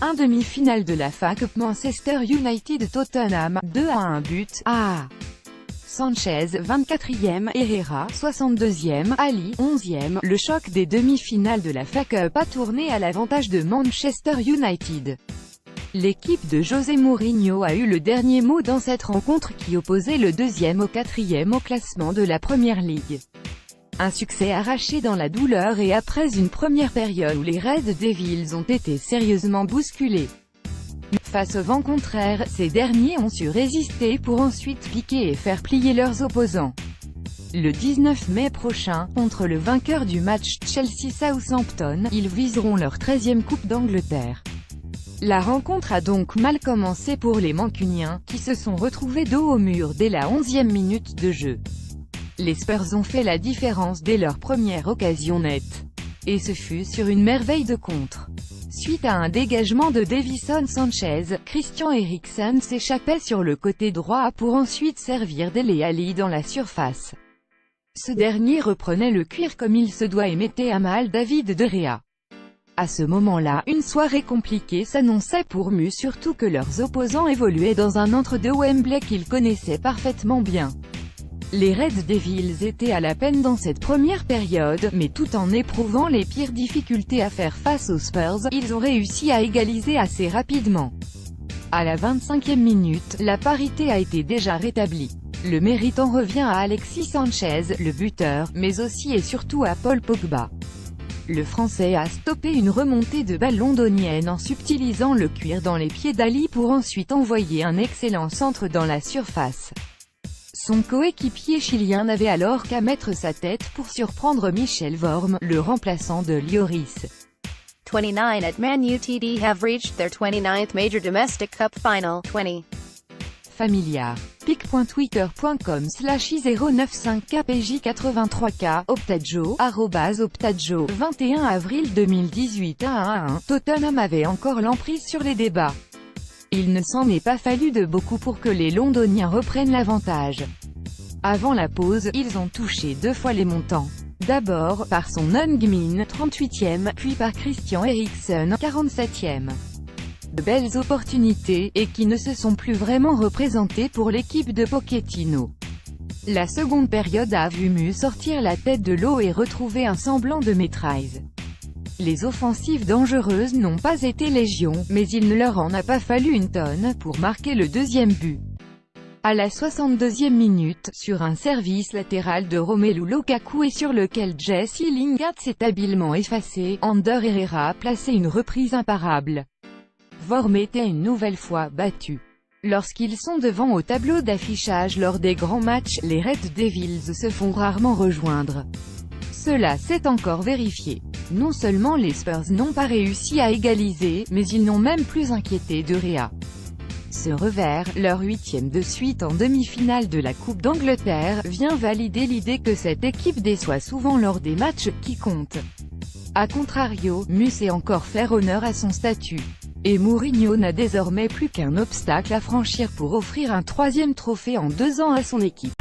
1 demi-finale de la FA Cup Manchester United Tottenham, 2-1 but à Sanchez, 24e, Herrera, 62e, Ali, 11e. Le choc des demi-finales de la FA Cup a tourné à l'avantage de Manchester United. L'équipe de José Mourinho a eu le dernier mot dans cette rencontre qui opposait le 2e au 4e au classement de la Premier League. Un succès arraché dans la douleur et après une première période où les Red Devils ont été sérieusement bousculés. Face au vent contraire, ces derniers ont su résister pour ensuite piquer et faire plier leurs opposants. Le 19 mai prochain, contre le vainqueur du match Chelsea-Southampton, ils viseront leur 13e Coupe d'Angleterre. La rencontre a donc mal commencé pour les Mancuniens, qui se sont retrouvés dos au mur dès la 11e minute de jeu. Les Spurs ont fait la différence dès leur première occasion nette. Et ce fut sur une merveille de contre. Suite à un dégagement de Davison Sanchez, Christian Eriksen s'échappait sur le côté droit pour ensuite servir Dele Alli dans la surface. Ce dernier reprenait le cuir comme il se doit et mettait à mal David De Gea. À ce moment-là, une soirée compliquée s'annonçait pour Mu, surtout que leurs opposants évoluaient dans un entre-deux Wembley qu'ils connaissaient parfaitement bien. Les Red Devils étaient à la peine dans cette première période, mais tout en éprouvant les pires difficultés à faire face aux Spurs, ils ont réussi à égaliser assez rapidement. À la 25e minute, la parité a été déjà rétablie. Le mérite en revient à Alexis Sanchez, le buteur, mais aussi et surtout à Paul Pogba. Le Français a stoppé une remontée de balle londonienne en subtilisant le cuir dans les pieds d'Ali pour ensuite envoyer un excellent centre dans la surface. Son coéquipier chilien n'avait alors qu'à mettre sa tête pour surprendre Michel Vorm, le remplaçant de Lloris. 29 at Man Utd have reached their 29th major domestic cup final. 20. Familiar. pic.twitter.com/i095kpj83k, Optajo, @Optajo, 21 avril 2018 1-1. Tottenham avait encore l'emprise sur les débats. Il ne s'en est pas fallu de beaucoup pour que les Londoniens reprennent l'avantage. Avant la pause, ils ont touché deux fois les montants. D'abord, par Son Heung-min, 38e, puis par Christian Eriksen, 47e. De belles opportunités, et qui ne se sont plus vraiment représentées pour l'équipe de Pochettino. La seconde période a vu Mu sortir la tête de l'eau et retrouver un semblant de maîtrise. Les offensives dangereuses n'ont pas été légion, mais il ne leur en a pas fallu une tonne pour marquer le deuxième but. À la 62e minute, sur un service latéral de Romelu Lukaku et sur lequel Jesse Lingard s'est habilement effacé, Ander Herrera a placé une reprise imparable. Vorm était une nouvelle fois battu. Lorsqu'ils sont devant au tableau d'affichage lors des grands matchs, les Red Devils se font rarement rejoindre. Cela s'est encore vérifié. Non seulement les Spurs n'ont pas réussi à égaliser, mais ils n'ont même plus inquiété De Gea. Ce revers, leur 8e de suite en demi-finale de la Coupe d'Angleterre, vient valider l'idée que cette équipe déçoit souvent lors des matchs qui comptent. A contrario, Mu sait encore faire honneur à son statut. Et Mourinho n'a désormais plus qu'un obstacle à franchir pour offrir un 3e trophée en 2 ans à son équipe.